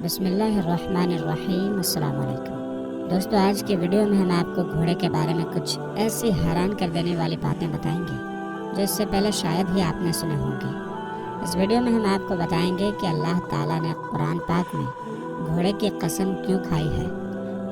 بسم اللہ الرحمن الرحیم۔ السلام علیکم دوستو، آج کے ویڈیو میں ہم آپ کو گھوڑے کے بارے میں کچھ ایسی حیران کر دینے والی باتیں بتائیں گے جو اس سے پہلے شاید ہی آپ نے سنے ہوں گے۔ اس ویڈیو میں ہم آپ کو بتائیں گے کہ اللہ تعالیٰ نے قرآن پاک میں گھوڑے کی قسم کیوں کھائی ہے،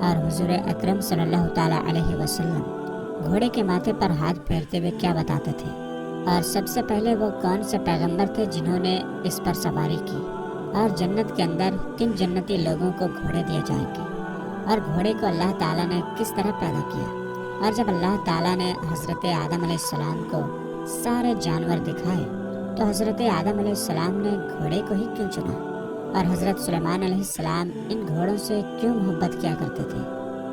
اور حضور اکرم صلی اللہ تعالیٰ علیہ وسلم گھوڑے کے ماتھے پر ہاتھ پھیرتے ہوئے کیا بتاتے تھے، اور سب سے پہلے وہ کون سے پیغمبر تھے جنہوں نے اس پر سواری کی، اور جنت کے اندر کن جنتی لوگوں کو گھوڑے دیے جائیں گے، اور گھوڑے کو اللہ تعالیٰ نے کس طرح پیدا کیا، اور جب اللہ تعالیٰ نے حضرت آدم علیہ السلام کو سارے جانور دکھائے تو حضرت آدم علیہ السلام نے گھوڑے کو ہی کیوں چنا، اور حضرت سلیمان علیہ السلام ان گھوڑوں سے کیوں محبت کیا کرتے تھے۔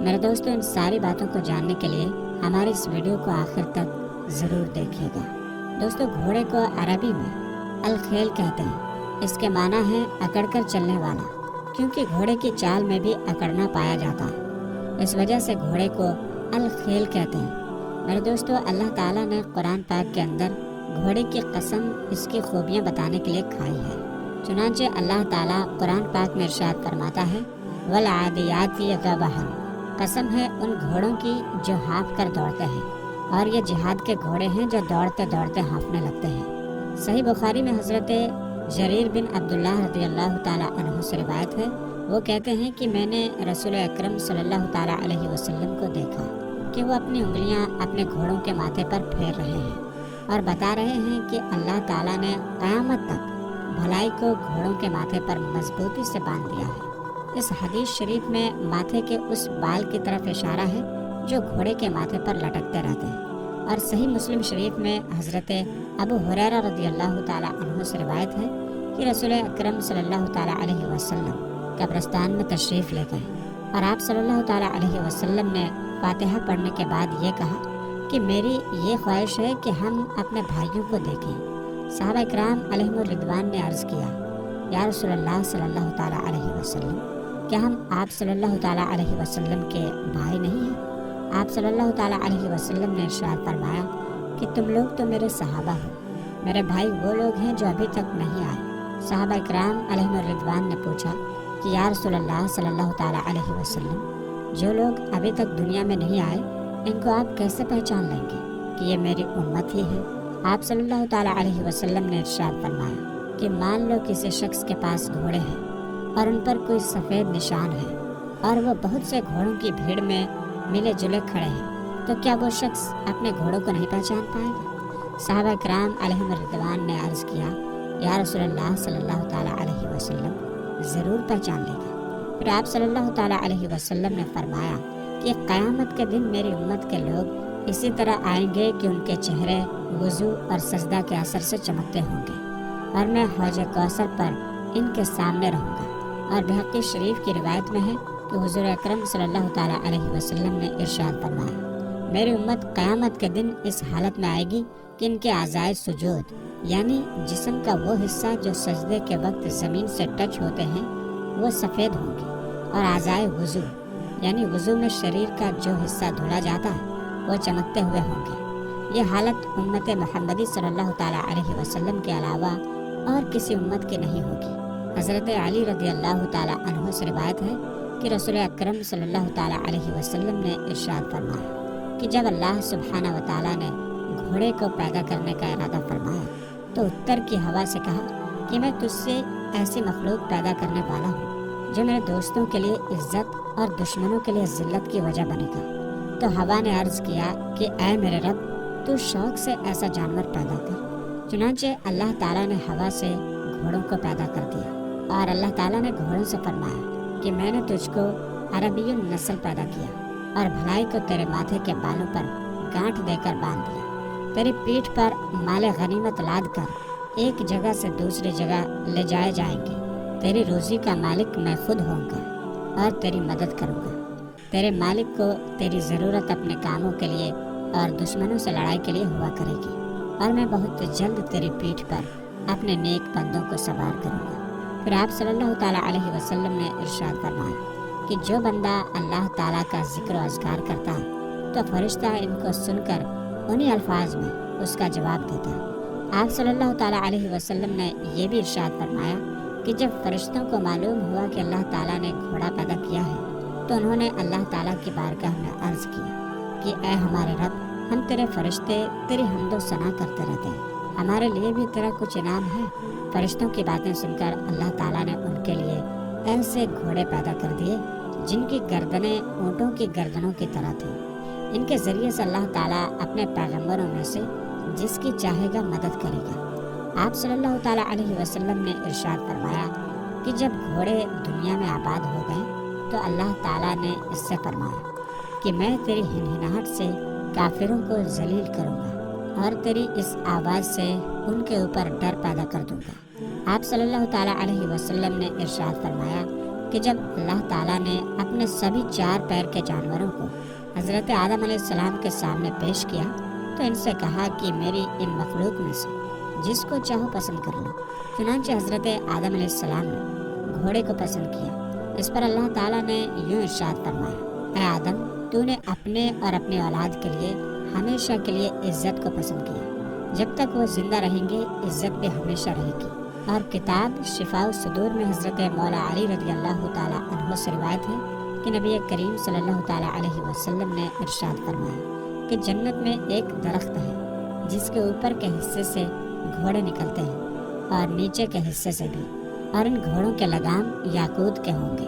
میرے دوستو، ان ساری باتوں کو جاننے کے لیے ہماری اس ویڈیو کو آخر تک ضرور دیکھیے گا۔ دوستو، گھوڑے کو عربی میں الخیل کہتے ہیں۔ اس کے معنی ہے اکڑ کر چلنے والا، کیونکہ گھوڑے کی چال میں بھی اکڑنا پایا جاتا ہے، اس وجہ سے گھوڑے کو الخیل کہتے ہیں۔ میرے دوستو، اللہ تعالیٰ نے قرآن پاک کے اندر گھوڑے کی قسم اس کی خوبیاں بتانے کے لیے کھائی ہے۔ چنانچہ اللہ تعالیٰ قرآن پاک میں ارشاد فرماتا ہے، وَالْعَادِيَاتِ ضَبْحًا، قسم ہے ان گھوڑوں کی جو ہانپ کر دوڑتے ہیں، اور یہ جہاد کے گھوڑے ہیں جو دوڑتے دوڑتے ہانپنے لگتے ہیں۔ صحیح بخاری میں حضرت جریر بن عبداللہ رضی اللہ تعالیٰ عنہ سے روایت ہے، وہ کہتے ہیں کہ میں نے رسول اکرم صلی اللہ تعالیٰ علیہ وسلم کو دیکھا کہ وہ اپنی انگلیاں اپنے گھوڑوں کے ماتھے پر پھیر رہے ہیں اور بتا رہے ہیں کہ اللہ تعالیٰ نے قیامت تک بھلائی کو گھوڑوں کے ماتھے پر مضبوطی سے باندھ دیا ہے۔ اس حدیث شریف میں ماتھے کے اس بال کی طرف اشارہ ہے جو گھوڑے کے ماتھے پر لٹکتے رہتے ہیں، اور صحیح مسلم شریف میں حضرت ابو ہریرہ رضی اللہ تعالیٰ عنہ سے روایت ہے کہ رسول اکرم صلی اللہ تعالیٰ علیہ وسلم قبرستان میں تشریف لے گئے، اور آپ صلی اللہ تعالیٰ علیہ وسلم نے فاتحہ پڑھنے کے بعد یہ کہا کہ میری یہ خواہش ہے کہ ہم اپنے بھائیوں کو دیکھیں۔ صحابہ کرام علیہم الرضوان نے عرض کیا، یا رسول اللہ صلی اللہ تعالیٰ علیہ وسلم، کیا ہم آپ صلی اللہ تعالیٰ علیہ وسلم کے بھائی نہیں ہیں؟ آپ صلی اللہ تعالیٰ علیہ وسلم نے ارشاد فرمایا کہ تم لوگ تو میرے صحابہ ہو، میرے بھائی وہ لوگ ہیں جو ابھی تک نہیں آئے۔ صحابہ کرام علیہم الرضوان نے پوچھا کہ یا رسول اللہ صلی اللہ تعالیٰ علیہ وسلم، جو لوگ ابھی تک دنیا میں نہیں آئے ان کو آپ کیسے پہچان لیں گے کہ یہ میری امت ہی ہے؟ آپ صلی اللہ تعالیٰ علیہ وسلم نے ارشاد فرمایا کہ مان لو کسی شخص کے پاس گھوڑے ہیں اور ان پر کوئی سفید نشان ہے، اور وہ بہت سے گھوڑوں کی بھیڑ میں ملے جلے کھڑے ہیں، تو کیا وہ شخص اپنے گھوڑوں کو نہیں پہچان پائے گا؟ صحابہ کرام علیہم الرضوان نے عرض کیا، یا رسول اللہ صلی اللہ تعالیٰ علیہ وسلم، ضرور پہچان لے گا۔ پھر آپ صلی اللہ تعالیٰ علیہ وسلم نے فرمایا کہ قیامت کے دن میری امت کے لوگ اسی طرح آئیں گے کہ ان کے چہرے وضو اور سجدہ کے اثر سے چمکتے ہوں گے، اور میں حوض کوثر پر ان کے سامنے رہوں گا۔ اور بحقی شریف کی روایت میں ہے کہ حضور اکرم صلی اللہ تعالیٰ علیہ وسلم نے ارشاد فرمایا، میری امت قیامت کے دن اس حالت میں آئے گی کہ ان کے اعضائے سجود، یعنی جسم کا وہ حصہ جو سجدے کے وقت زمین سے ٹچ ہوتے ہیں، وہ سفید ہوں گے، اور اعضائے وضو، یعنی وضو میں شریر کا جو حصہ دھولا جاتا ہے، وہ چمکتے ہوئے ہوں گے۔ یہ حالت امت محمدی صلی اللہ تعالیٰ علیہ وسلم کے علاوہ اور کسی امت کی نہیں ہوگی۔ حضرت علی رضی اللہ تعالیٰ عنہ سے روایت ہے کہ رسول اکرم صلی اللہ تعالیٰ علیہ وسلم نے ارشاد فرمایا کہ جب اللہ سبحانہ و تعالیٰ نے گھوڑے کو پیدا کرنے کا ارادہ فرمایا تو اتر کی ہوا سے کہا کہ میں تجھ سے ایسی مخلوق پیدا کرنے والا ہوں جو میرے دوستوں کے لیے عزت اور دشمنوں کے لیے ذلت کی وجہ بنے گا۔ تو ہوا نے عرض کیا کہ اے میرے رب، تو شوق سے ایسا جانور پیدا کر۔ چنانچہ اللہ تعالیٰ نے ہوا سے گھوڑوں کو پیدا کر دیا، اور اللہ تعالیٰ نے گھوڑوں سے فرمایا کہ میں نے تجھ کو عربی النسل پیدا کیا، اور بھلائی کو تیرے ماتھے کے بالوں پر گانٹھ دے کر باندھ دیا۔ تیری پیٹھ پر مال غنیمت لاد کر ایک جگہ سے دوسری جگہ لے جائے جائیں گے۔ تیری روزی کا مالک میں خود ہوں گا اور تیری مدد کروں گا۔ تیرے مالک کو تیری ضرورت اپنے کاموں کے لیے اور دشمنوں سے لڑائی کے لیے ہوا کرے گی، اور میں بہت جلد تیری پیٹھ پر اپنے نیک بندوں کو سوار کروں گا۔ پھر آپ صلی اللہ تعالیٰ علیہ وسلم نے ارشاد فرمایا کہ جو بندہ اللہ تعالیٰ کا ذکر و اذکار کرتا ہے تو فرشتہ ان کو سن کر انہی الفاظ میں اس کا جواب دیتا ہے۔ آپ صلی اللہ تعالیٰ علیہ وسلم نے یہ بھی ارشاد فرمایا کہ جب فرشتوں کو معلوم ہوا کہ اللہ تعالیٰ نے گھوڑا پیدا کیا ہے تو انہوں نے اللہ تعالیٰ کی بارگاہ میں عرض کیا کہ اے ہمارے رب، ہم تیرے فرشتے تیری حمد و ثنا کرتے رہتے ہیں، ہمارے لیے بھی تیرا کچھ انعام ہے۔ فرشتوں کی باتیں سن کر اللہ تعالیٰ نے ان کے لیے ایسے گھوڑے پیدا کر دیے جن کی گردنیں اونٹوں کی گردنوں کی طرح تھیں۔ ان کے ذریعے سے اللہ تعالیٰ اپنے پیغمبروں میں سے جس کی چاہے گا مدد کرے گا۔ آپ صلی اللہ تعالیٰ علیہ وسلم نے ارشاد فرمایا کہ جب گھوڑے دنیا میں آباد ہو گئے تو اللہ تعالیٰ نے اس سے فرمایا کہ میں تیری ہنہناہٹ سے کافروں کو ذلیل کروں گا اور تیری اس آواز سے ان کے اوپر ڈر پیدا کر دوں گا۔ آپ صلی اللہ تعالیٰ علیہ وسلم نے ارشاد فرمایا کہ جب اللہ تعالیٰ نے اپنے سبھی 4 پیر کے جانوروں کو حضرت آدم علیہ السلام کے سامنے پیش کیا تو ان سے کہا کہ میری ان مخلوق میں سے جس کو چاہو پسند کر لو۔ چنانچہ حضرت آدم علیہ السلام نے گھوڑے کو پسند کیا۔ اس پر اللہ تعالیٰ نے یوں ارشاد فرمایا، اے آدم، تو نے اپنے اور اپنی اولاد کے لیے ہمیشہ کے لیے عزت کو پسند کیا، جب تک وہ زندہ رہیں گے عزت بھی ہمیشہ رہے گی۔ اور کتاب شفاء الصدور میں حضرت مولا علی رضی اللہ تعالیٰ عنہ سے روایت ہے کہ نبی کریم صلی اللہ تعالیٰ علیہ وسلم نے ارشاد فرمایا کہ جنت میں ایک درخت ہے جس کے اوپر کے حصے سے گھوڑے نکلتے ہیں اور نیچے کے حصے سے بھی، اور ان گھوڑوں کے لگام یاقوت کے ہوں گے،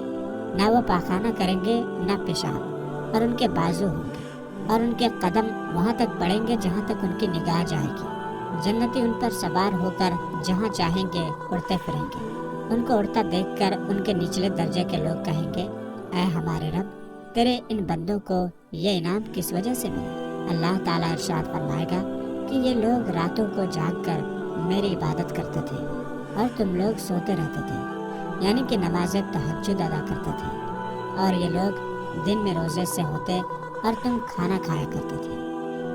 نہ وہ پاخانہ کریں گے نہ پیشاب، اور ان کے بازو ہوں گے اور ان کے قدم وہاں تک بڑھیں گے جہاں تک ان کی نگاہ جائے گی۔ جنتی ان پر سوار ہو کر جہاں چاہیں گے اڑتے پھریں گے۔ ان کو اڑتا دیکھ کر ان کے نچلے درجے کے لوگ کہیں گے، اے ہمارے رب، تیرے ان بندوں کو یہ انعام کس وجہ سے ملا؟ اللہ تعالیٰ ارشاد فرمائے گا کہ یہ لوگ راتوں کو جاگ کر میری عبادت کرتے تھے اور تم لوگ سوتے رہتے تھے، یعنی کہ نماز تہجد ادا کرتے تھے، اور یہ لوگ دن میں روزے سے ہوتے اور تم کھانا کھایا کرتے تھے،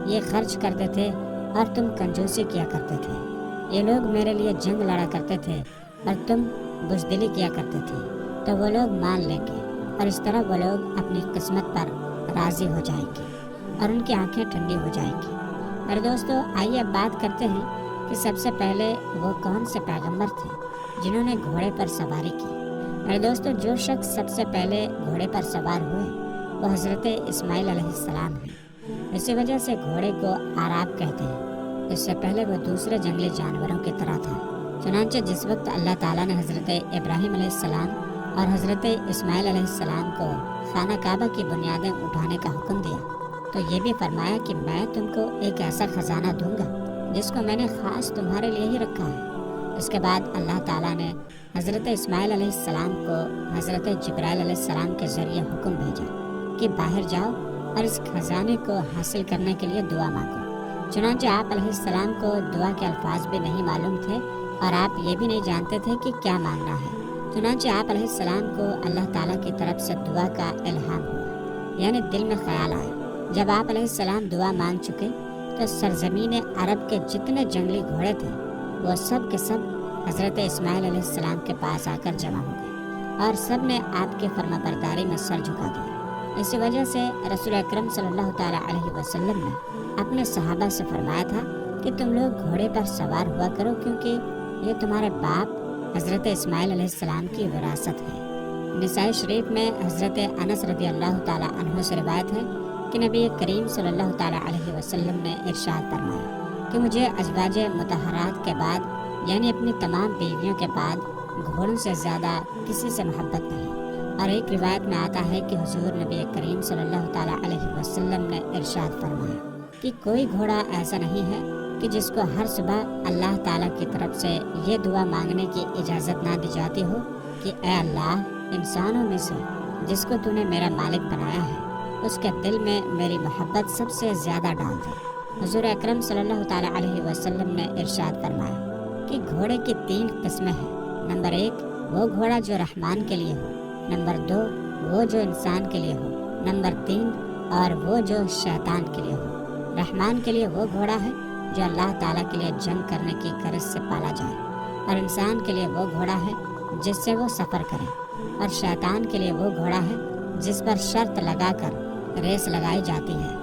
یہ خرچ کرتے تھے اور تم کنجوسی کیا کرتے تھے، یہ لوگ میرے لیے جنگ لڑا کرتے تھے اور تم بزدلی کیا کرتے تھے، تو وہ لوگ مان لیں گے اور اس طرح وہ لوگ اپنی قسمت پر راضی ہو جائیں گے اور ان کی آنکھیں ٹھنڈی ہو جائیں گی۔ میرے دوستو، آئیے اب بات کرتے ہیں کہ سب سے پہلے وہ کون سے پیغمبر تھے جنہوں نے گھوڑے پر سواری کی۔ میرے دوستو، جو شخص سب سے پہلے گھوڑے پر سوار ہوئے وہ حضرت اسماعیل علیہ السلام ہیں۔ اسی وجہ سے گھوڑے کو عراب کہتے ہیں۔ اس سے پہلے وہ دوسرے جنگلی جانوروں کی طرح تھا۔ چنانچہ جس وقت اللہ تعالیٰ نے حضرت ابراہیم علیہ السلام اور حضرت اسماعیل علیہ السلام کو خانہ کعبہ کی بنیادیں اٹھانے کا حکم دیا تو یہ بھی فرمایا کہ میں تم کو ایک ایسا خزانہ دوں گا جس کو میں نے خاص تمہارے لیے ہی رکھا ہے۔ اس کے بعد اللہ تعالیٰ نے حضرت اسماعیل علیہ السلام کو حضرت جبرائیل علیہ السلام کے ذریعے حکم بھیجا کہ باہر جاؤ اور اس خزانے کو حاصل کرنے کے لیے دعا مانگو۔ چنانچہ آپ علیہ السلام کو دعا کے الفاظ بھی نہیں معلوم تھے اور آپ یہ بھی نہیں جانتے تھے کہ کیا مانگنا ہے۔ چنانچہ آپ علیہ السلام کو اللہ تعالیٰ کی طرف سے دعا کا الہام ہوا، یعنی دل میں خیال آیا۔ جب آپ علیہ السلام دعا مانگ چکے تو سرزمین عرب کے جتنے جنگلی گھوڑے تھے وہ سب کے سب حضرت اسماعیل علیہ السلام کے پاس آ کر جمع ہو گئے اور سب نے آپ کی فرما برداری میں سر جھکا دیا۔ اسی وجہ سے رسول اکرم صلی اللہ تعالیٰ علیہ وسلم نے اپنے صحابہ سے فرمایا تھا کہ تم لوگ گھوڑے پر سوار ہوا کرو، کیونکہ یہ تمہارے باپ حضرت اسماعیل علیہ السلام کی وراثت ہے۔ نسائی شریف میں حضرت انس رضی اللہ تعالیٰ عنہ سے روایت ہے کہ نبی کریم صلی اللہ تعالیٰ علیہ وسلم نے ارشاد فرمایا کہ مجھے ازواج مطہرات کے بعد، یعنی اپنی تمام بیویوں کے بعد، گھوڑوں سے زیادہ کسی سے محبت نہیں۔ اور ایک روایت میں آتا ہے کہ حضور نبی کریم صلی اللہ تعالیٰ علیہ وسلم نے ارشاد فرمایا کہ کوئی گھوڑا ایسا نہیں ہے کہ جس کو ہر صبح اللہ تعالیٰ کی طرف سے یہ دعا مانگنے کی اجازت نہ دی جاتی ہو کہ اے اللہ، انسانوں میں سے جس کو تو نے میرا مالک بنایا ہے اس کے دل میں میری محبت سب سے زیادہ ڈال دے۔ حضور اکرم صلی اللہ تعالیٰ علیہ وسلم نے ارشاد فرمایا کہ گھوڑے کی 3 قسمیں ہیں۔ نمبر 1 وہ گھوڑا جو رحمان کے لیے ہو، نمبر 2 وہ جو انسان کے لیے ہو، نمبر 3 اور وہ جو شیطان کے لیے ہو۔ رحمان کے لیے وہ گھوڑا ہے جو اللہ تعالیٰ کے لیے جنگ کرنے کی غرض سے پالا جائے، اور انسان کے لیے وہ گھوڑا ہے جس سے وہ سفر کرے، اور شیطان کے لیے وہ گھوڑا ہے جس پر شرط لگا کر ریس لگائی جاتی ہے۔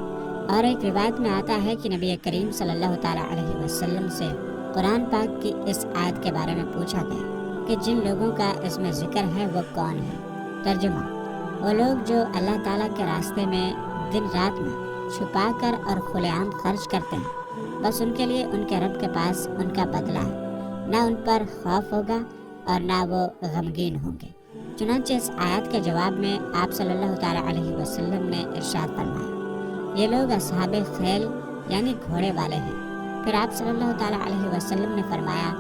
اور ایک روایت میں آتا ہے کہ نبی کریم صلی اللہ تعالیٰ علیہ وسلم سے قرآن پاک کی اس آیت کے بارے میں پوچھا گیا کہ جن لوگوں کا اس میں ذکر ہے وہ کون ہے۔ ترجمہ: وہ لوگ جو اللہ تعالیٰ کے راستے میں دن رات میں چھپا کر اور کھلے عام خرچ کرتے ہیں، بس ان کے لیے ان کے رب کے پاس ان کا بدلہ ہے، نہ ان پر خوف ہوگا اور نہ وہ غمگین ہوں گے۔ چنانچہ اس آیت کے جواب میں آپ صلی اللہ تعالیٰ علیہ وسلم نے ارشاد فرمایا، یہ لوگ اصحاب خیل یعنی گھوڑے والے ہیں۔ پھر آپ صلی اللہ تعالیٰ علیہ وسلم نے فرمایا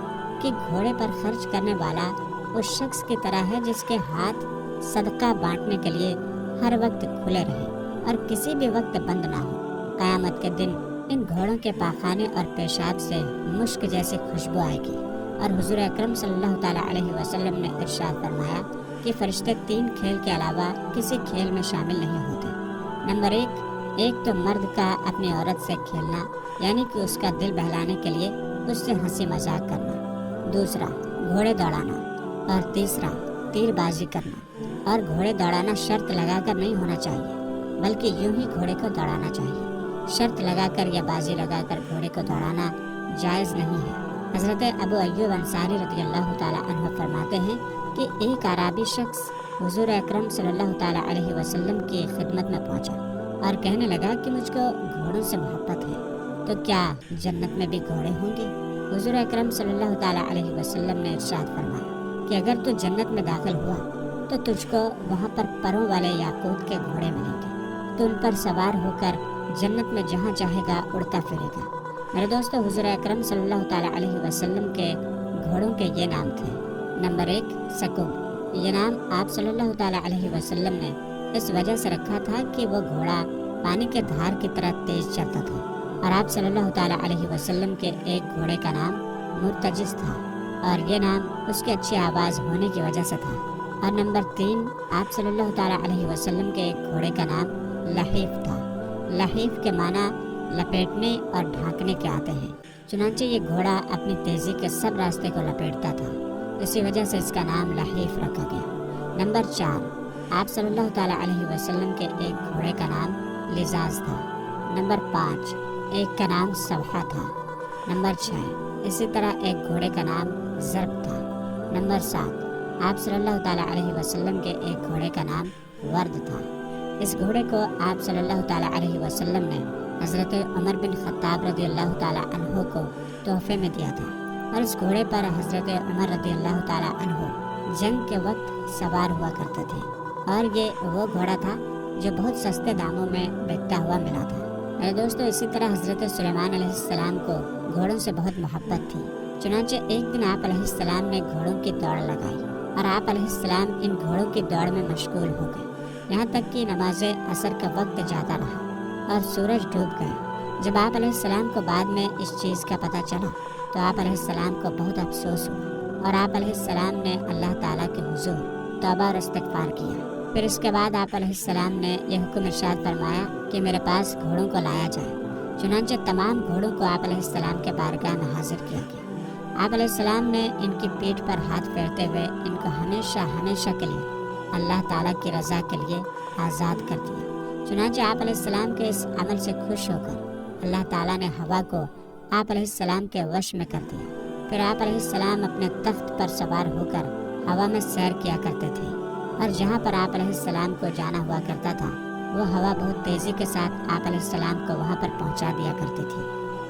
کہ گھوڑے پر خرچ کرنے والا اس شخص کی طرح ہے جس کے ہاتھ صدقہ بانٹنے کے لیے ہر وقت کھلے رہے اور کسی بھی وقت بند نہ ہو۔ قیامت کے دن ان گھوڑوں کے پاخانے اور پیشاب سے مشک جیسی خوشبو آئے گی، اور حضور اکرم صلی اللہ تعالیٰ علیہ وسلم نے ارشاد فرمایا کہ فرشتے 3 کھیل کے علاوہ کسی کھیل میں شامل نہیں ہوتے۔ نمبر 1 تو مرد کا اپنی عورت سے کھیلنا، یعنی کہ اس کا دل بہلانے کے لیے اس سے ہنسی مذاق کرنا۔ دوسرا، گھوڑے دوڑانا، اور تیسرا، تیر بازی کرنا۔ اور گھوڑے دوڑانا شرط لگا کر نہیں ہونا چاہیے، بلکہ یوں ہی گھوڑے کو دوڑانا چاہیے۔ شرط لگا کر یا بازی لگا کر گھوڑے کو دوڑانا جائز نہیں ہے۔ حضرت ابو ایوب انصاری رضی اللہ تعالیٰ عنہ فرماتے ہیں کہ ایک اعرابی شخص حضور اکرم صلی اللہ تعالیٰ علیہ وسلم کی خدمت میں پہنچا اور کہنے لگا کہ مجھ کو گھوڑوں سے محبت ہے، تو کیا جنت میں بھی گھوڑے ہوں گے؟ حضور اکرم صلی اللہ تعالیٰ علیہ وسلم نے ارشاد فرمایا کہ اگر تو جنت میں داخل ہوا تو تجھ کو وہاں پر پروں والے یاقوت کے گھوڑے ملیں گے، تو ان پر سوار ہو کر جنت میں جہاں چاہے گا اڑتا پھرے گا۔ میرے دوستو، حضور اکرم صلی اللہ تعالیٰ علیہ وسلم کے گھوڑوں کے یہ نام تھے۔ نمبر 1 سکوب۔ یہ نام آپ صلی اللہ تعالیٰ علیہ وسلم نے اس وجہ سے رکھا تھا کہ وہ گھوڑا پانی کے دھار کی طرح تیز چلتا تھا، اور آپ صلی اللہ تعالیٰ علیہ وسلم کے ایک گھوڑے کا نام مرتجس تھا، اور یہ نام اس کی اچھی آواز ہونے کی وجہ سے تھا۔ اور نمبر 3 آپ صلی اللہ تعالیٰ علیہ وسلم کے ایک گھوڑے کا نام لحیف تھا۔ لحیف کے معنی لپیٹنے اور ڈھانکنے کے آتے ہیں، چنانچہ یہ گھوڑا اپنی تیزی کے سب راستے کو لپیٹتا تھا، اسی وجہ سے اس کا نام لحیف رکھا گیا۔ نمبر 4 آپ صلی اللہ تعالیٰ علیہ وسلم کے ایک گھوڑے کا نام لزاز تھا۔ نمبر 5 ایک کا نام سبحہ تھا۔ نمبر 6 اسی طرح ایک گھوڑے کا نام ضرب تھا۔ نمبر 7 آپ صلی اللہ تعالیٰ علیہ وسلم کے ایک گھوڑے کا نام ورد تھا۔ اس گھوڑے کو آپ صلی اللہ تعالیٰ علیہ وسلم نے حضرت عمر بن خطاب رضی اللہ تعالیٰ عنہ کو تحفے میں دیا تھا، اور اس گھوڑے پر حضرت عمر رضی اللہ تعالیٰ عنہ جنگ کے وقت سوار ہوا کرتے تھے، اور یہ وہ گھوڑا تھا جو بہت سستے داموں میں بکتا ہوا ملا تھا۔ میرے دوستو، اسی طرح حضرت سلیمان علیہ السلام کو گھوڑوں سے بہت محبت تھی، چنانچہ ایک دن آپ علیہ السلام نے گھوڑوں کی دوڑ لگائی، اور آپ علیہ السلام ان گھوڑوں کی دوڑ میں مشغول ہو گئے، یہاں تک کہ نماز عصر کا وقت جاتا رہا اور سورج ڈوب گیا۔ جب آپ علیہ السلام کو بعد میں اس چیز کا پتہ چلا تو آپ علیہ السلام کو بہت افسوس ہوا، اور آپ علیہ السلام نے اللہ تعالیٰ کے حضور توبہ اور استغفار کیا۔ پھر اس کے بعد آپ علیہ السلام نے یہ حکم ارشاد فرمایا کہ میرے پاس گھوڑوں کو لایا جائے، چنانچہ تمام گھوڑوں کو آپ علیہ السلام کے بارگاہ میں حاضر کیا گیا۔ آپ علیہ السلام نے ان کی پیٹھ پر ہاتھ پھیرتے ہوئے ان کو ہمیشہ ہمیشہ کے لیے اللہ تعالیٰ کی رضا کے لیے آزاد کر دیا۔ چنانچہ آپ علیہ السلام کے اس عمل سے خوش ہو کر اللہ تعالیٰ نے ہوا کو آپ علیہ السلام کے وش میں کر دیا۔ پھر آپ علیہ السلام اپنے تخت پر سوار ہو کر ہوا میں سیر کیا کرتے تھے، اور جہاں پر آپ علیہ السلام کو جانا ہوا کرتا تھا وہ ہوا بہت تیزی کے ساتھ آپ علیہ السلام کو وہاں پر پہنچا دیا کرتی تھی۔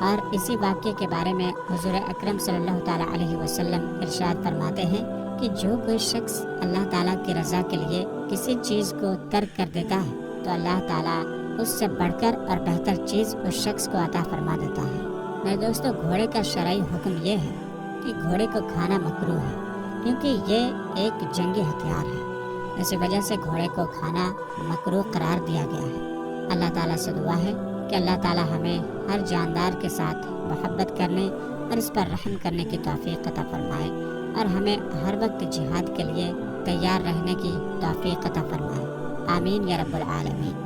اور اسی واقعے کے بارے میں حضور اکرم صلی اللہ تعالیٰ علیہ وسلم ارشاد فرماتے ہیں کہ جو کوئی شخص اللہ تعالیٰ کی رضا کے لیے کسی چیز کو ترک کر دیتا ہے تو اللہ تعالیٰ اس سے بڑھ کر اور بہتر چیز اس شخص کو عطا فرما دیتا ہے۔ میرے دوستو، گھوڑے کا شرعی حکم یہ ہے کہ گھوڑے کو کھانا مکروہ ہے، کیونکہ یہ ایک جنگی ہتھیار ہے، اسی وجہ سے گھوڑے کو کھانا مکروہ قرار دیا گیا ہے۔ اللہ تعالیٰ سے دعا ہے کہ اللہ تعالیٰ ہمیں ہر جاندار کے ساتھ محبت کرنے اور اس پر رحم کرنے کی توفیق عطا فرمائے، اور ہمیں ہر وقت جہاد کے لیے تیار رہنے کی توفیق عطا فرمائے۔ آمین یا رب العالمین۔